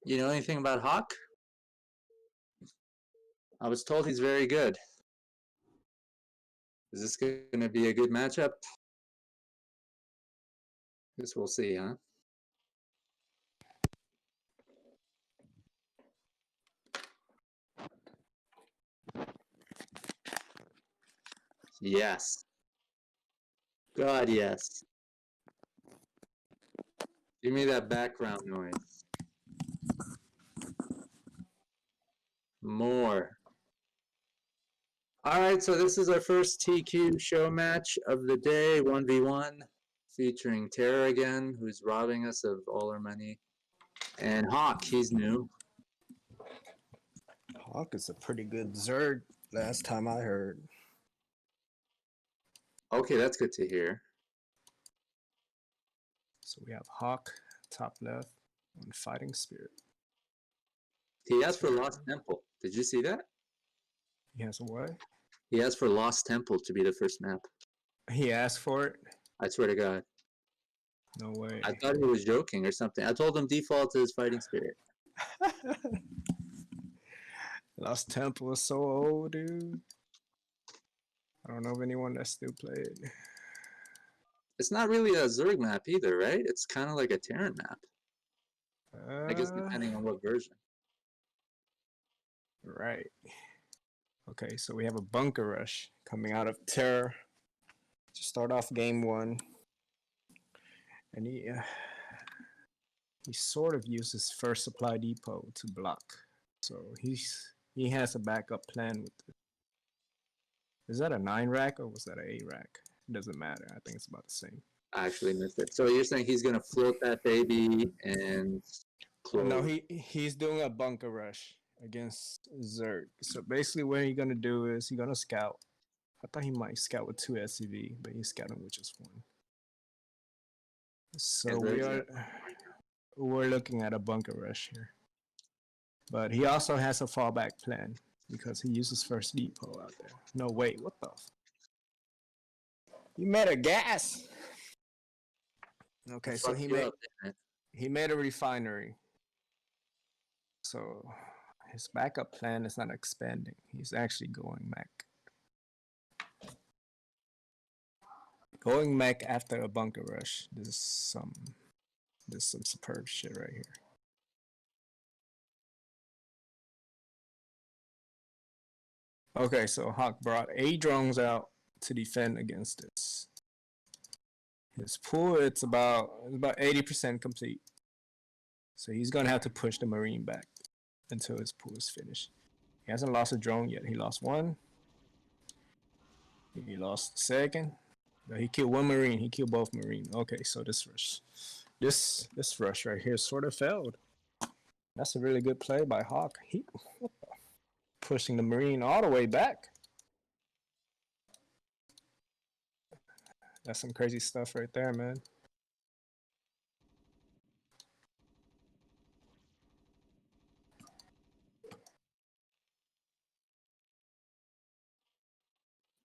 You know anything about Hawk? I was told he's very good. Is this going to be a good matchup? Guess we'll see, huh? Yes. God, yes. Give me that background noise. More. All right, so this is our first TQ show match of the day, 1v1, featuring TerrOru again, who's robbing us of all our money. And Hawk, he's new. Hawk is a pretty good Zerg, last time I heard. Okay, that's good to hear. So we have Hawk, top left, on Fighting Spirit. He asked for Lost Temple. Did you see that? He has a what? He asked for Lost Temple to be the first map. He asked for it? I swear to God. No way. I thought he was joking or something. I told him default is Fighting Spirit. Lost Temple is so old, dude. I don't know of anyone that still played. It's not really a Zerg map either, right? It's kind of like a Terran map. I guess depending on what version. Right. Okay, so we have a bunker rush coming out of TerrOru to start off game one. And he sort of uses first supply depot to block. So he has a backup plan with it. Is that a 9 rack or was that an 8 rack? It doesn't matter. I think it's about the same. I actually missed it. So you're saying he's gonna float that baby and close? No, he's doing a bunker rush against Zerg. So basically what he's gonna do is he's gonna scout. I thought he might scout with 2 SCV, but he's scouting with just 1. So we're looking at a bunker rush here. But he also has a fallback plan because he uses first depot out there. No, wait, what the? You made a gas. Okay, so he made a refinery. So his backup plan is not expanding. He's actually going mech. Going mech after a bunker rush. This is some superb shit right here. Okay, so Hawk brought 8 drones out to defend against this. His pool, it's about 80% complete. So he's gonna have to push the Marine back until his pool is finished. He hasn't lost a drone yet. He lost 1. He lost the second. But he killed 1 Marine. He killed both Marine. Okay, so this rush right here sort of failed. That's a really good play by Hawk. Pushing the Marine all the way back. That's some crazy stuff right there, man.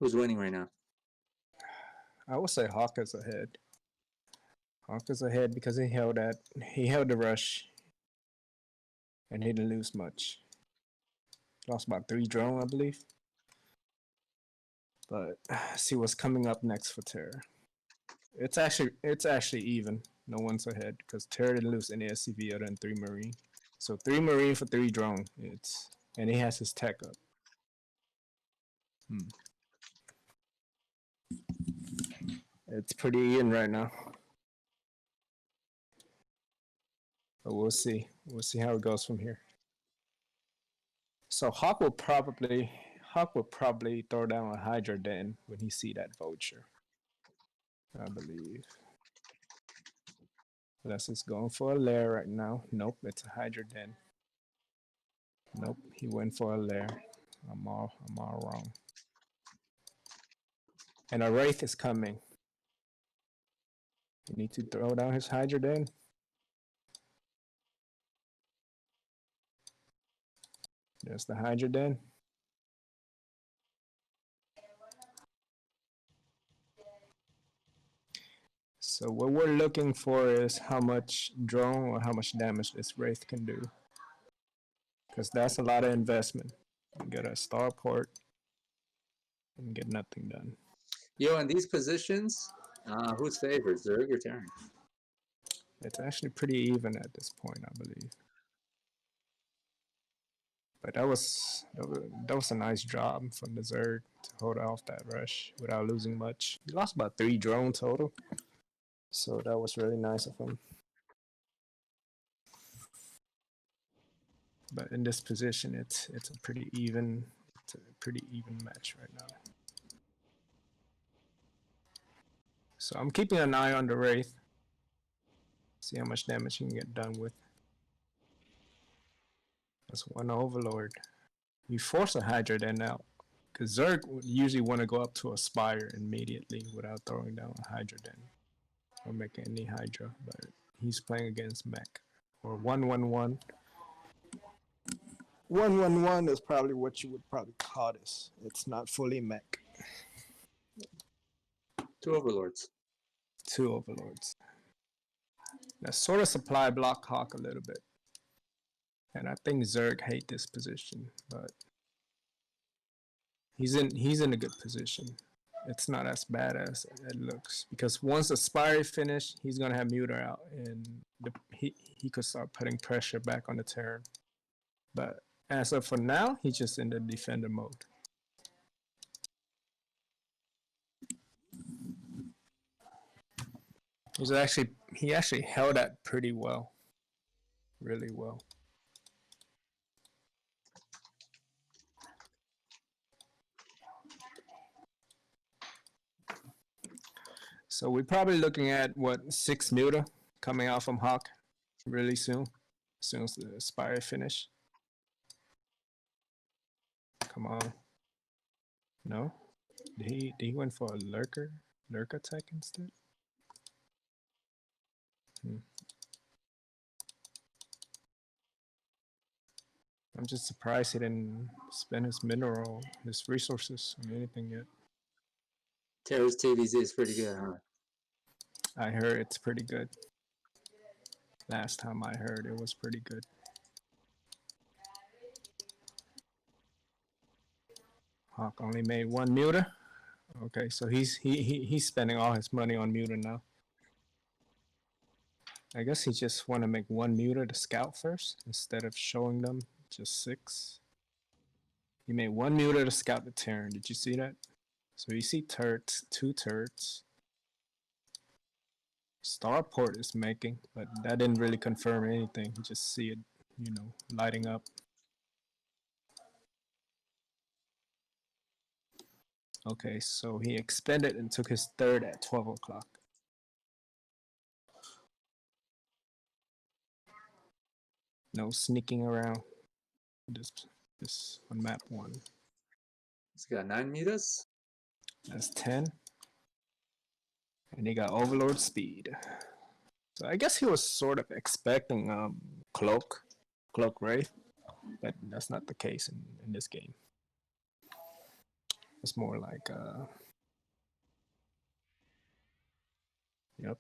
Who's winning right now? I would say Hawk is ahead. Hawk is ahead because he held the rush and he didn't lose much. Lost about 3 drone, I believe. But see what's coming up next for TerrOru. It's actually even. No one's ahead because TerrOru didn't lose any SCV other than 3 Marine. So 3 Marine for 3 drone. And he has his tech up. It's pretty even right now. But we'll see. We'll see how it goes from here. So Hawk will probably throw down a Hydra Den when he see that vulture. I believe. Unless it's going for a lair right now. Nope, it's a Hydra Den. Nope, he went for a lair. I'm all wrong. And a Wraith is coming. You need to throw down his Hydra Den. There's the Hydra Den. So what we're looking for is how much drone or how much damage this Wraith can do. because that's a lot of investment. You get a starport and get nothing done. Yo, in these positions, who's favored, Zerg or Terran? It's actually pretty even at this point, I believe. But that was a nice job from the Zerg to hold off that rush without losing much. He lost about 3 drones total, so that was really nice of him. But in this position, it's a pretty even match right now. So I'm keeping an eye on the Wraith. See how much damage he can get done with. That's one Overlord. You force a Hydra then out. Because Zerg would usually want to go up to a Spire immediately without throwing down a Hydra then. Or making any Hydra. But he's playing against mech. Or 1-1-1. 1-1-1 is probably what you would probably call this. It's not fully mech. 2 Overlords. 2 Overlords. That sort of supply block Hawk a little bit. And I think Zerg hate this position, but he's in a good position. It's not as bad as it looks because once the Spire finish, he's gonna have Muter out, and he could start putting pressure back on the Terran. But as of for now, he's just in the defender mode. He actually held that pretty well, really well. So we're probably looking at what 6 Muta coming out from Hawk really soon, as soon as the Spire finish. Come on. No? Did he went for a lurker attack instead? I'm just surprised he didn't spend his resources on anything yet. Terra's TVZ is pretty good, huh? I heard it's pretty good. Last time I heard it was pretty good. Hawk only made 1 Muta. Okay, so he's spending all his money on Muta now. I guess he just want to make 1 Muta to scout first instead of showing them just 6. He made 1 Muta to scout the Terran. Did you see that? So you see turrets, 2 turrets. Starport is making, but that didn't really confirm anything. You just see it, lighting up. Okay, so he expended and took his 3rd at 12 o'clock. No sneaking around. This on map 1. He's got 9 meters. That's 10. And he got Overlord speed. So I guess he was sort of expecting Cloak Wraith, but that's not the case in this game. It's more like yep.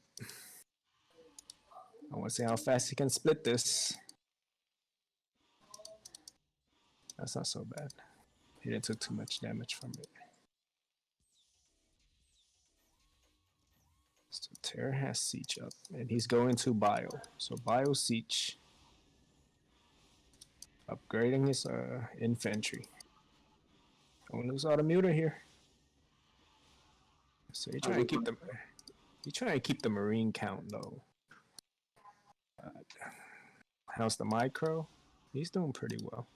I want to see how fast he can split this. That's not so bad. He didn't take too much damage from it. So Terra has Siege up, and he's going to Bio. So Bio Siege. Upgrading his infantry. Don't lose all the Muta here. So he's trying to keep the Marine count low. How's the micro? He's doing pretty well.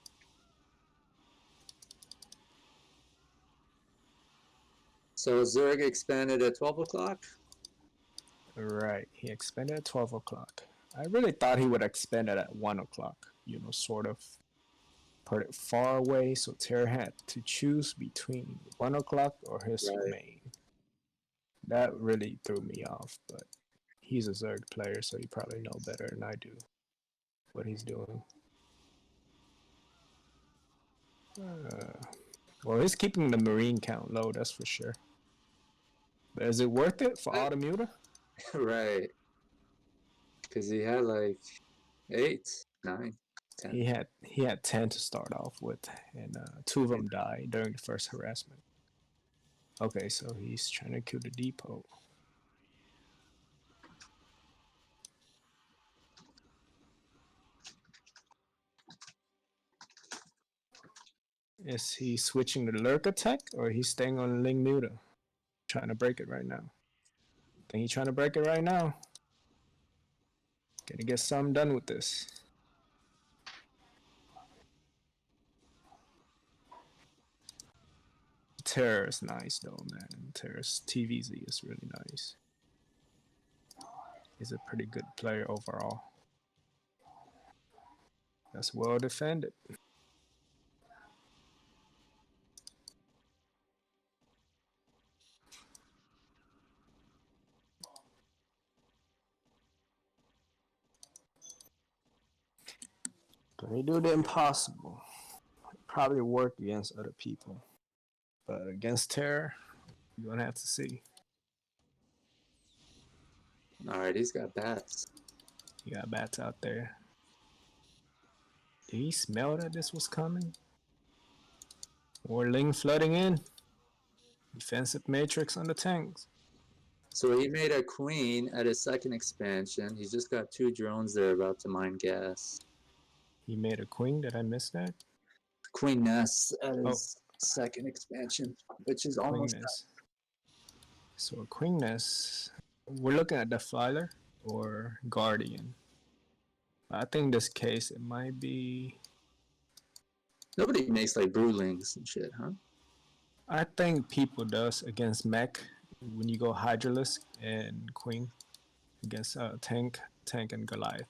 So Zerg expanded at 12 o'clock? Right, he expanded at 12 o'clock. I really thought he would expand it at 1 o'clock, sort of put it far away, so Terra had to choose between 1 o'clock or his main. That really threw me off, but he's a Zerg player, so he probably know better than I do what he's doing. Well, he's keeping the Marine count low, that's for sure. But is it worth it for all the Muta? Right. Because he had like 8, 9. 10. He had 10 to start off with, and two of them died during the first harassment. Okay, so he's trying to kill the depot. Is he switching the lurk attack or he's staying on Ling Muta? Trying to break it right now. I think he's trying to break it right now. Gonna get something done with this. Terror is nice though, man. Terror's TVZ is really nice. He's a pretty good player overall. That's well defended. But they do the impossible. Probably work against other people. But against Terror, you're gonna have to see. All right, he's got bats. You got bats out there. Did he smell that this was coming? Or Ling flooding in? Defensive matrix on the tanks. So he made a queen at his second expansion. He's just got 2 drones there about to mine gas. He made a queen. Did I miss that? Queen nests at his second expansion, which is almost done. So a queen nest. We're looking at the Filer or Guardian. I think this case it might be. Nobody makes like broodlings and shit, huh? I think people does against mech when you go Hydralisk and Queen against tank and Goliath.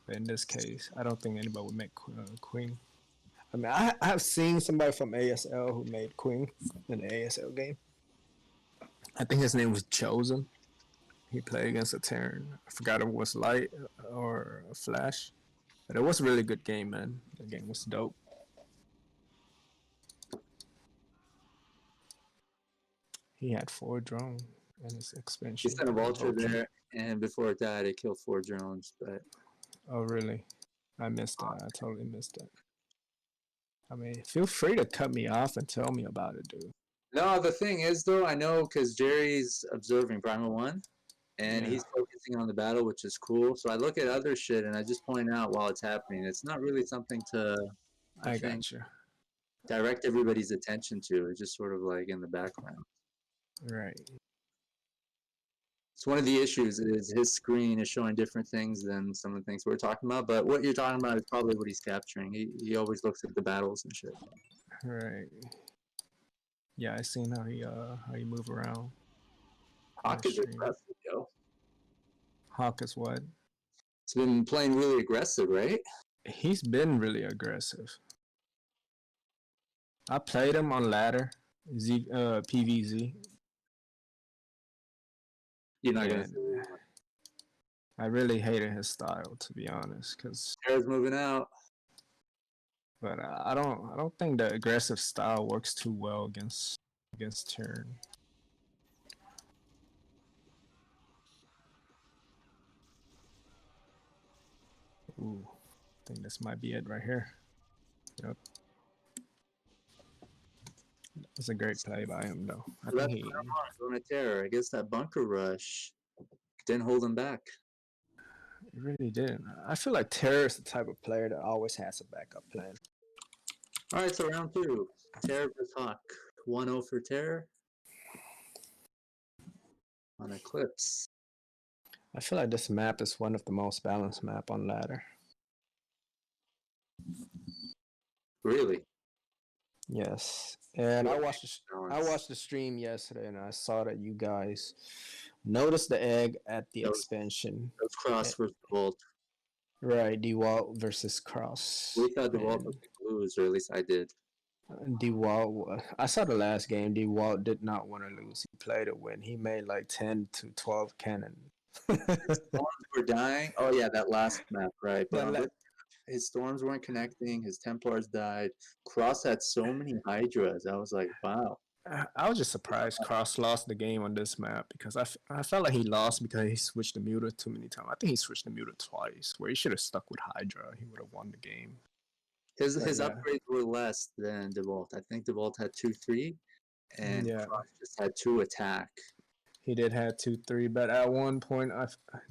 But in this case, I don't think anybody would make Queen. I mean, I have seen somebody from ASL who made Queen in the ASL game. I think his name was Chosen. He played against a Terran. I forgot if it was Light or Flash. But it was a really good game, man. The game was dope. He had 4 drones in his expansion. He sent a vulture there, and before it died, it killed 4 drones. But oh, really? I missed that. I totally missed that. I mean, feel free to cut me off and tell me about it, dude. No, the thing is, though, I know because Jerry's observing Primal 1, and he's focusing on the battle, which is cool. So I look at other shit, and I just point out while it's happening. It's not really something to, I think, got you. Direct everybody's attention to. It's just sort of like in the background. Right. It's one of the issues is his screen is showing different things than some of the things we're talking about. But what you're talking about is probably what he's capturing. He always looks at the battles and shit. Right. Yeah, I seen how he move around. Hawk is aggressive, yo. Hawk is what? He's been playing really aggressive, right? He's been really aggressive. I played him on ladder, PVZ. You're not gonna. I really hated his style, to be honest, because Terra's moving out. But I don't think the aggressive style works too well against Terran. Ooh, I think this might be it right here. Yep. That's a great play by him, though. I think he going to Terror. I guess that bunker rush didn't hold him back. It really didn't. I feel like Terror is the type of player that always has a backup plan. All right, so round 2. Terror vs. Hawk. 1-0 for Terror. On Eclipse. I feel like this map is one of the most balanced map on ladder. Really? Yes. And I watched the stream yesterday, and I saw that you guys noticed the egg at the expansion. That was Cross versus Volt. Right, DeWalt versus Cross. We thought DeWalt was going to lose, or at least I did. DeWalt, I saw the last game. DeWalt did not want to lose. He played to win. He made like 10 to 12 cannon. His storms were dying. Oh, yeah, that last map, right. But his storms weren't connecting. His Templars died. Cross had so many Hydras. I was like, wow. I was just surprised Cross lost the game on this map because I felt like he lost because he switched the muter too many times. I think he switched the muter twice, where he should have stuck with Hydra. He would have won the game. But His yeah, upgrades were less than DeVault. I think DeVault had 2-3, and yeah, Cross just had 2 attack. he did have 2-3, but at one point,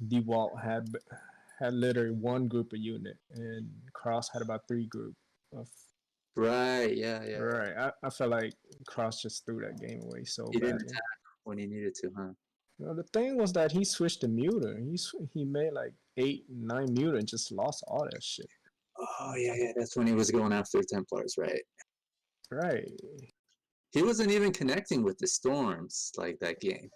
DeWalt had literally one group of unit, and Cross had about 3 group of. Right, yeah, yeah. Right, I felt like Cross just threw that game away so He didn't badly. attack when he needed to, huh? No, the thing was that he switched to muter. He made like 8, 9 muter and just lost all that shit. Oh, yeah, yeah. That's when he was going after Templars, right? Right, He wasn't even connecting with the Storms like that game.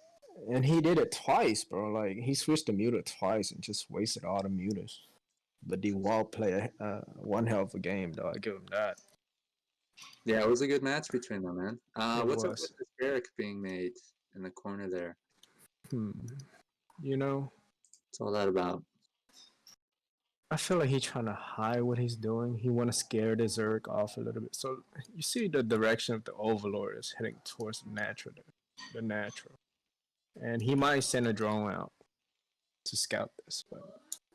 and he did it twice, bro. Like he switched to muter twice and just wasted all the muters. But the wall play one hell of a game, though. I give him that. Yeah, it was a good match between them, man. It What's up with was. this barrack being made in the corner there? Hmm. You know, What's all that about? I feel like he's trying to hide what he's doing. He want to scare the Zerg off a little bit. So you see the direction of the Overlord is heading towards the natural, and he might send a drone out to scout this. But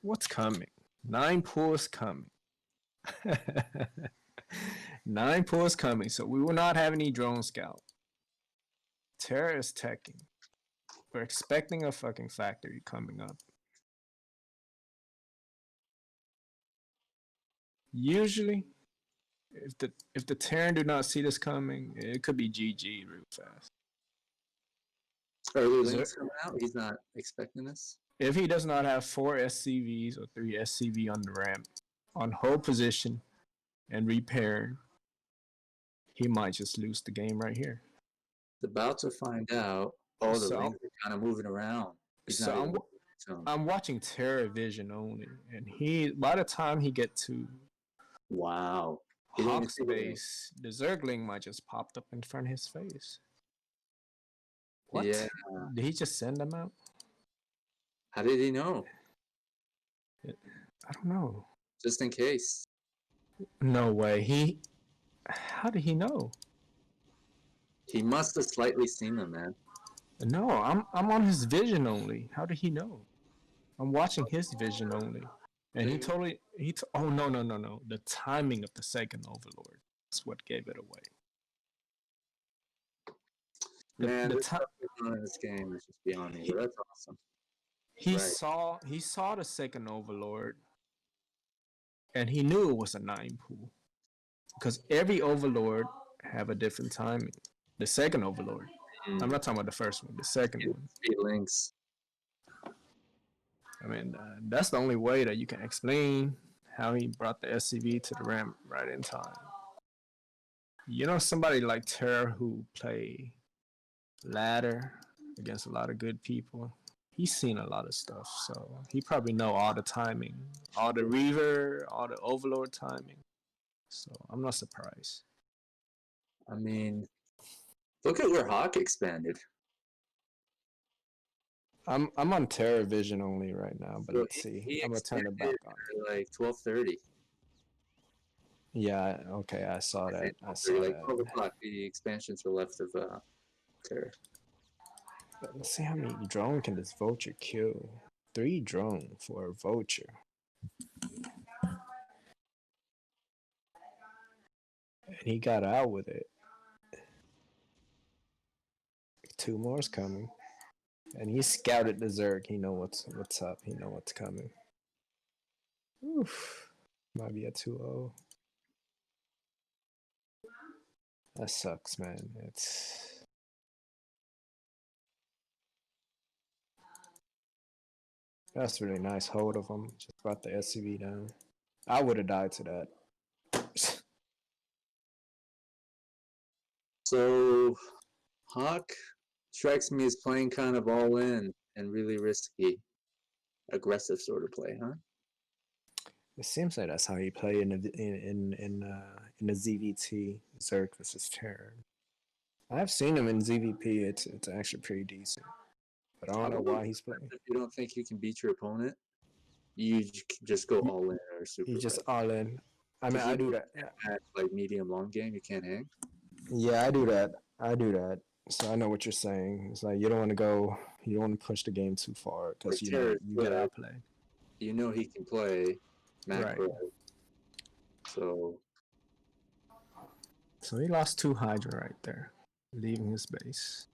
what's coming? 9 pulls coming. 9 pulls coming. So we will not have any drone scout. Terra is teching. We're expecting a fucking factory coming up. Usually, if the Terran do not see this coming, it could be GG real fast. Early links coming out. He's not expecting this. If he does not have 4 SCVs or 3 SCV on the ramp, on hold position, and repair, he might just lose the game right here. He's about to find out. Oh, the So, links are kind of moving around. He's so not even. I'm watching Terra Vision only, and he by the time he get to Wow. Hawk's base, the Zergling might just popped up in front of his face. What? Yeah. Did he just send them out? How did he know? I don't know. Just in case. No way. How did he know? He must have slightly seen them, man. No, I'm on his vision only. How did he know? I'm watching his vision only. And oh no. The timing of the second overlord. That's what gave it away. Man, this stuff going on in this game is just beyond me, but that's awesome. He saw the second overlord and he knew it was a 9 pool. Because every overlord have a different timing. The second overlord. I'm not talking about the first one, the second one. Speed links. I mean, that's the only way that you can explain how he brought the SCV to the ramp right in time. You know, somebody like Terra who play ladder against a lot of good people. He's seen a lot of stuff, so he probably know all the timing, all the Reaver, all the Overlord timing. So I'm not surprised. I mean, look at where Hawk expanded. I'm on Terra Vision only right now, but So let's see. I'm gonna turn it back on. Like 12:30. Yeah, okay, I saw that. I saw like 12 that. o'clock. The expansions are left of Terra. Let's see how many drone can this vulture kill. 3 drone for a vulture. And he got out with it. 2 more's coming. And he scouted the Zerg. He know what's up. He know what's coming. Oof. Might be a 2-0. That sucks, man. That's really nice hold of him. Just brought the SCV down. I would have died to that. So Hawk strikes me as playing kind of all in and really risky, aggressive sort of play, huh? It seems like that's how he play in the ZVT Zerg versus Terror. I've seen him in ZVP. It's actually pretty decent, but I don't know why he's playing. If you don't think you can beat your opponent, you just go all in or super. You just all in. I mean, I do that. At like medium long game, you can't hang. Yeah, I do that. I do that. So I know what you're saying. It's like you don't want to go, you don't want to push the game too far Like because you know Terra's you get good. outplayed. You know he can play Right. macro. So So he lost 2 Hydra right there, leaving his base.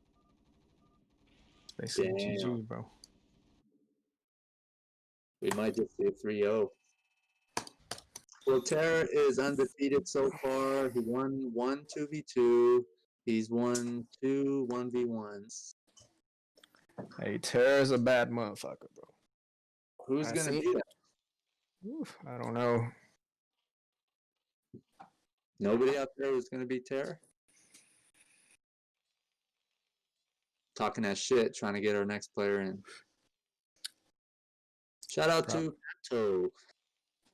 It's basically damn, GG, bro. we might just see a 3-0. Well, Terra is undefeated so far. He won one 2v2. He's won two 1v1s. Hey, Terra's a bad motherfucker, bro. Who's I gonna see. beat him? Oof, I don't know. Nobody out there is gonna beat Terra. Talking that shit, trying to get our next player in. Shout out Prob- to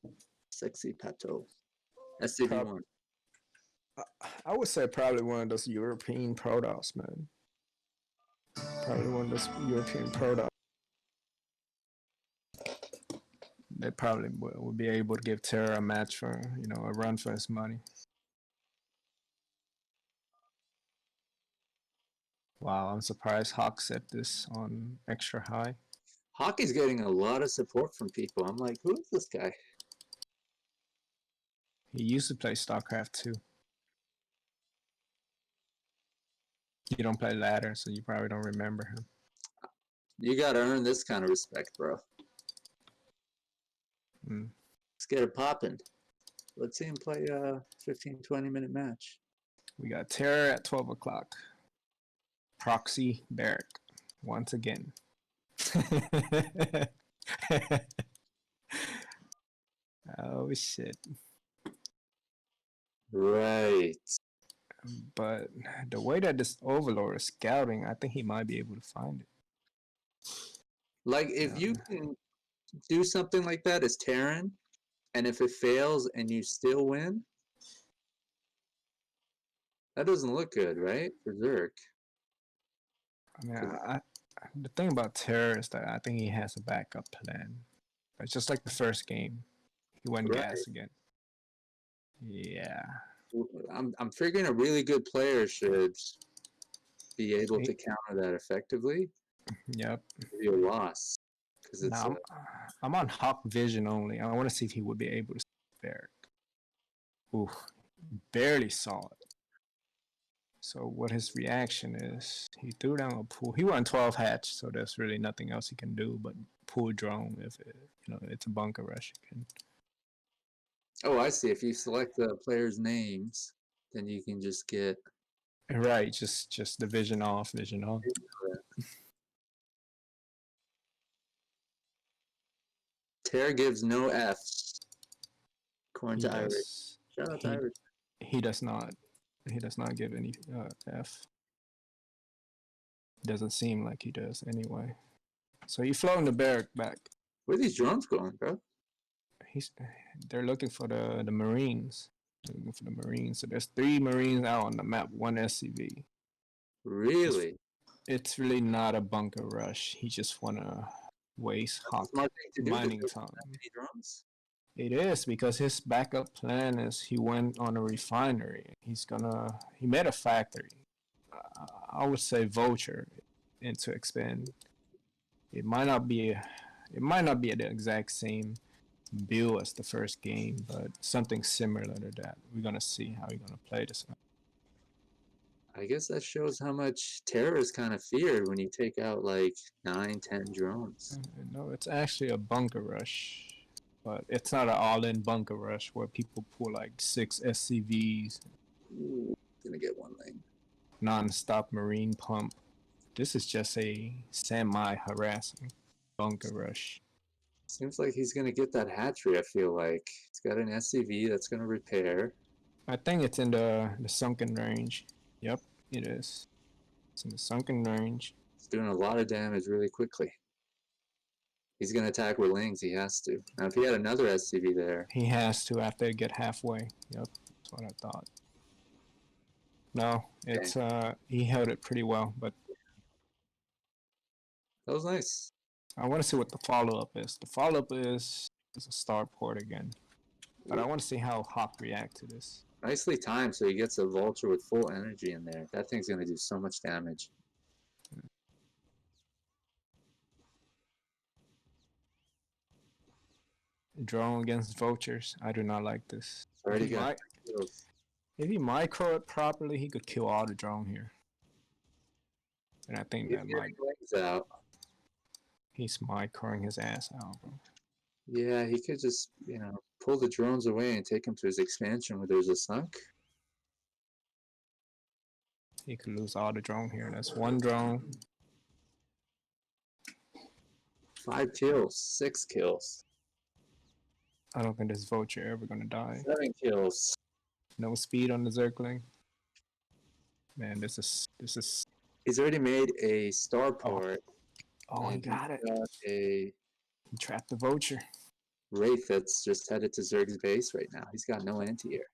Pato, sexy Pato, prob- SCV1. I would say probably one of those European products, man. Probably one of those European products. They probably would be able to give Terra a match for, you know, a run for his money. Wow, I'm surprised Hawk set this on extra high. Hockey's getting a lot of support from people. I'm like, who is this guy? He used to play StarCraft 2. You don't play ladder, so you probably don't remember him. You gotta earn this kind of respect, bro. Mm. Let's get it popping. Let's see him play a 15-20 minute match. We got Terra at 12 o'clock. Proxy Barrack once again. Oh shit. Right. But the way that this Overlord is scouting, I think he might be able to find it. Like, if you can do something like that as Terran, and if it fails and you still win, that doesn't look good, right? For Zerk. I mean, the thing about Terra is that I think he has a backup plan. It's just like the first game, he went Right. gas again. Yeah. I'm figuring a really good player should be able to counter that effectively. Yep. Be a loss because it's Now I'm on Hawk Vision only. I want to see if he would be able to see Barrack. Ooh, barely saw it. So what his reaction is, he threw down a pool. He went 12 hatch, so there's really nothing else he can do but pull drone if it, you know, it's a bunker rush. You can. Oh, I see. If you select the players' names, then you can just get Right, just the vision off, vision on. Terra gives no Fs. According He to Irish. does. Shout out to He Irish. he does not. He does not give any F. Doesn't seem like he does anyway. So he's floating the Barrack back. Where are these drones going, bro? He's they're looking for the Marines. They're looking for the Marines. So there's 3 Marines out on the map, 1 SCV. Really? It's really not a bunker rush. He just wanna waste That's a Hawk smart thing to do because mining there's time. not that many drones. It is because his backup plan is he went on a refinery. He made a factory. I would say vulture and to expand. It might not be the exact same build as the first game, but something similar to that. We're gonna see how he's gonna play this. I guess that shows how much terror is kind of feared when you take out like 9, 10 drones. No, it's actually a bunker rush, but it's not an all-in bunker rush where people pull like 6 SCVs, Ooh, gonna get one lane. non-stop marine pump. This is just a semi-harassing bunker rush. Seems like he's gonna get that hatchery. I feel like he's got an SCV that's gonna repair. I think it's in the sunken range. Yep, it is. It's in the sunken range. He's doing a lot of damage really quickly. He's gonna attack with lings. He has to. Now, if he had another SCV there, He has to after it get halfway. Yep, that's what I thought. No, it's he held it pretty well, but that was nice. I want to see what the follow-up is. The follow-up is a starport again. But I want to see how Hawk react to this. Nicely timed, so he gets a vulture with full energy in there. That thing's gonna do so much damage. Drone against vultures. I do not like this. Already got 3 kills. If he micro it properly, he could kill all the drone here. And I think He's that getting legs out. he's microing his ass out, bro. Yeah, he could just, pull the drones away and take him to his expansion where there's a sunk. He could lose all the drone here. That's one drone. 5 kills, 6 kills, I don't think this vulture ever gonna die. 7 kills. No speed on the Zergling. Man, this is. He's already made a starport. Oh, he got it. Got a He trapped the vulture. Wraith that's just headed to Zerg's base right now. He's got no anti-air.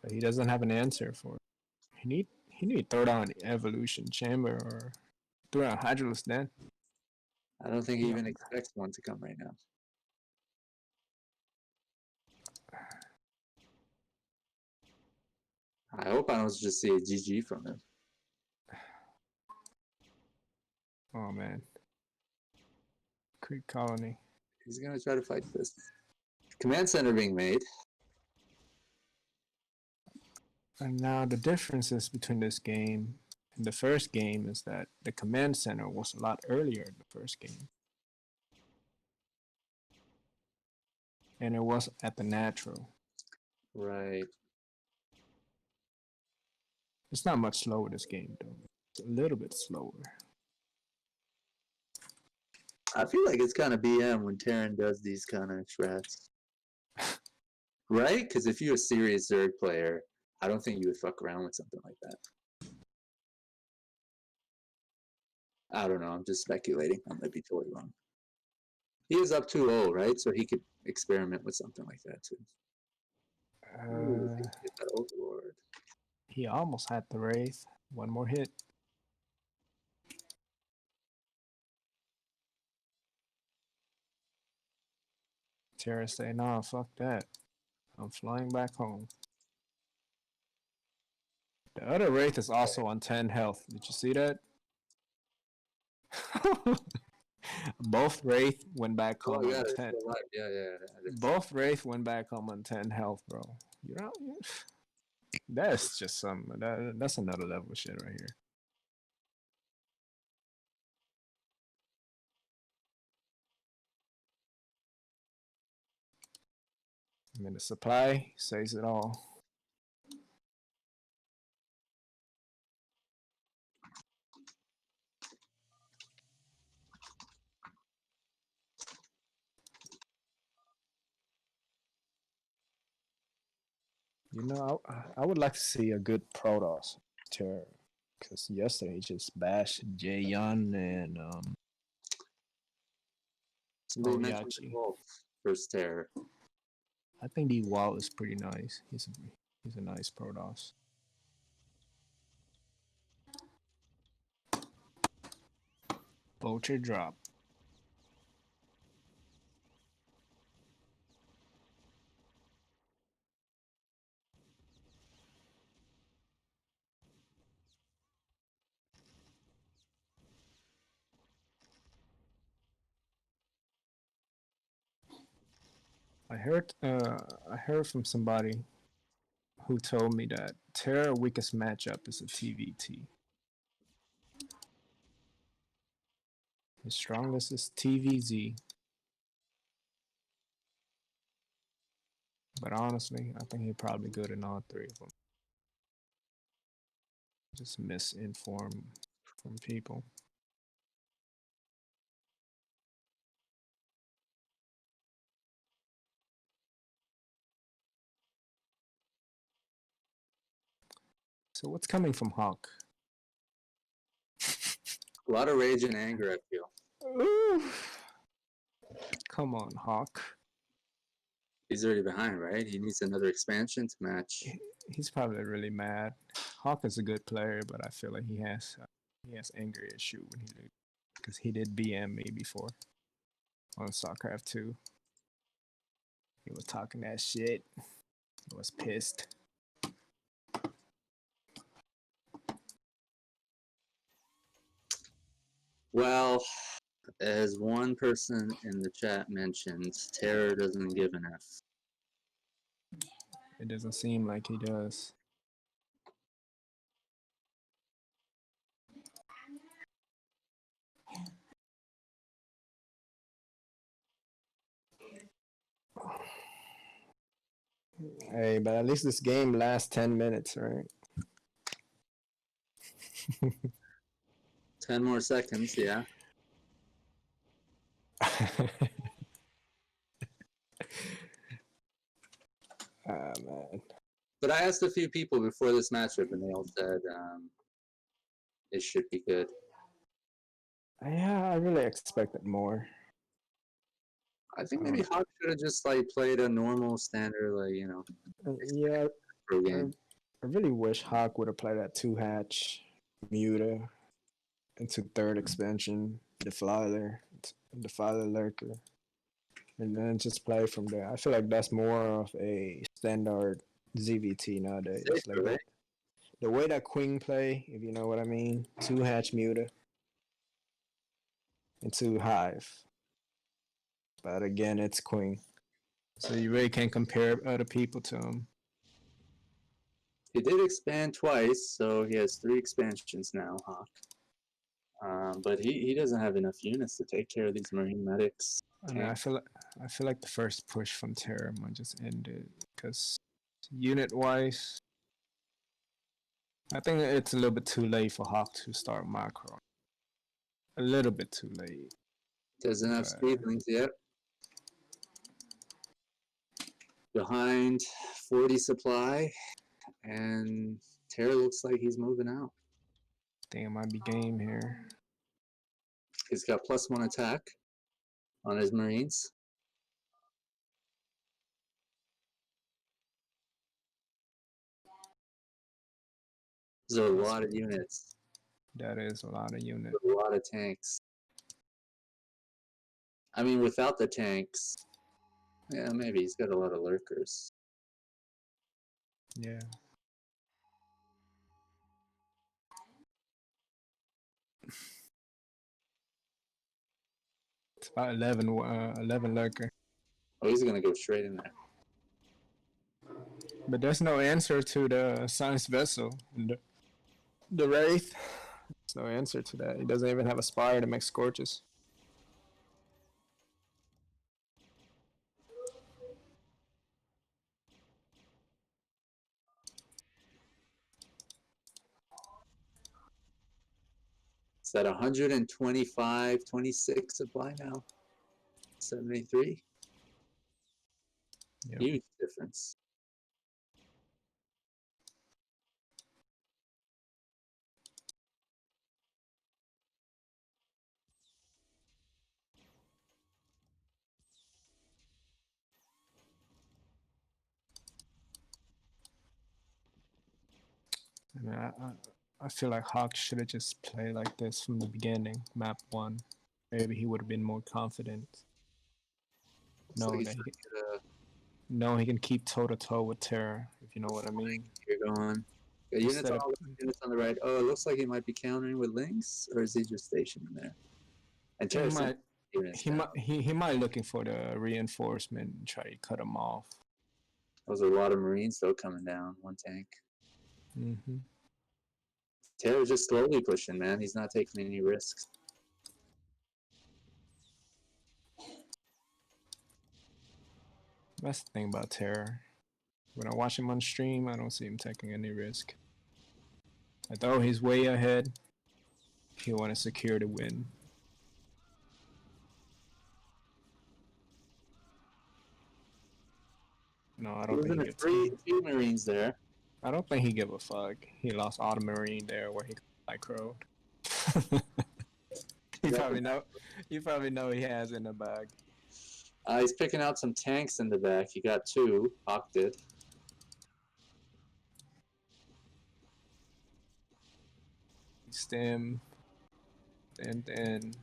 But he doesn't have an answer for it. He need throw down the evolution chamber or throw down Hydralus then. I don't think he even expects one to come right now. I hope I don't just see a GG from him. Oh man. Creek Colony. He's gonna try to fight this. Command center being made. And now the differences between this game and the first game is that the command center was a lot earlier in the first game. And it was at the natural. Right. It's not much slower this game though. It's a little bit slower. I feel like it's kind of BM when Terran does these kind of strats. Right? Because if you're a serious Zerg player, I don't think you would fuck around with something like that. I don't know. I'm just speculating. I might be totally wrong. He is up 2-0, right? So he could experiment with something like that too. Ooh, get that Overlord. He almost had the Wraith. One more hit. Terra say, nah, fuck that. I'm flying back home. The other Wraith is also on 10 health. Did you see that? Both Wraith went back home on 10. Yeah. Both Wraith went back home on 10 health, bro. You know, that's just some. That's another level of shit right here. I mean, the supply says it all. You know, I would like to see a good Protoss Terror, because yesterday he just bashed Jaehyun and Somebody mentioned the Wolf first Terror. I think the wall is pretty nice. He's a nice Protoss. Vulture drop. I heard from somebody who told me that Terra weakest matchup is a TVT. His strongest is TVZ. But honestly, I think he's probably good in all three of them. Just misinformed from people. So what's coming from Hawk? A lot of rage and anger, I feel. Ooh. Come on, Hawk. He's already behind, right? He needs another expansion to match. He's probably really mad. Hawk is a good player, but I feel like he has anger issue when he loses, because he did BM me before on StarCraft 2. He was talking that shit. He was pissed. Well, as one person in the chat mentioned, Terror doesn't give an F. It doesn't seem like he does. Hey, but at least this game lasts 10 minutes, right? 10 more seconds, yeah. Ah, man. But I asked a few people before this matchup, and they all said it should be good. Yeah, I really expected more. I think maybe Hawk should have just like played a normal standard, like Yeah, pro I, game. I really wish Hawk would have played that 2-hatch Muta into third expansion, Defiler Lurker, and then just play from there. I feel like that's more of a standard ZVT nowadays. Like Safer, right? the way that Queen play, if you know what I mean, 2-hatch Muta into Hive. But again, it's Queen. So you really can't compare other people to him. He did expand twice, so he has 3 expansions now, Hawk. But he doesn't have enough units to take care of these Marine medics. I know. I feel like the first push from Terra might just end it because unit wise, I think it's a little bit too late for Hawk to start macro. A little bit too late. Doesn't have But speedlings yet. Behind 40 supply, and Terra looks like he's moving out. I think it might be game here. He's got +1 attack on his Marines. There's a lot of units. That is a lot of units. A lot of tanks. I mean, without the tanks, yeah, maybe he's got a lot of lurkers. Yeah. It's about 11 lurker. Oh, he's gonna go straight in there. But there's no answer to the science vessel. The Wraith. There's no answer to that. He doesn't even have a spire to make scorches. It's at 125, 26 supply now. 73. Yep. Huge difference. I mean, I feel like Hawk should have just played like this from the beginning, map 1. Maybe he would have been more confident. Knowing that he can keep toe to toe with Terra, if you know what I mean. You're going. Units on the right. Oh, it looks like he might be countering with links, or is he just stationed there? And Terra's he might looking for the reinforcement and try to cut him off. There's a lot of Marines though coming down. One tank. Mm-hmm. Terra's just slowly pushing, man. He's not taking any risks. That's the thing about Terra. When I watch him on stream, I don't see him taking any risk. Although he's way ahead, he want to secure the win. No, I don't think he gets three Marines there. I don't think he give a fuck. He lost all the Marine there where he microed. You probably know he has in the bag. He's picking out some tanks in the back. He got 2. Hawk did. Stem. And then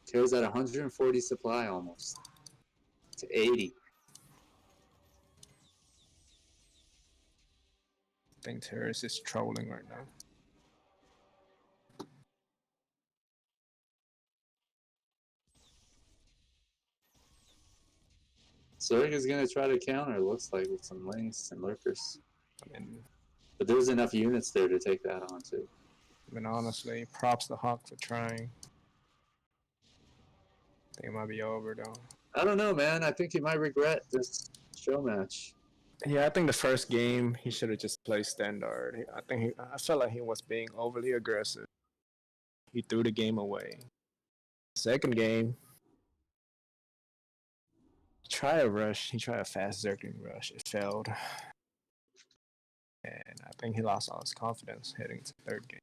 Terra's at 140 supply almost. To 80. I think Terrace is trolling right now. Zerg is going to try to counter, looks like, with some links and lurkers. I mean, But there's enough units there to take that on, too. honestly, props to Hawk for trying. I think it might be over, though. I don't know, man. I think he might regret this show match. Yeah, I think the first game he should have just played standard. I felt like he was being overly aggressive. He threw the game away. Second game, try a rush. He tried a fast zergling rush. It failed, and I think he lost all his confidence heading to third game.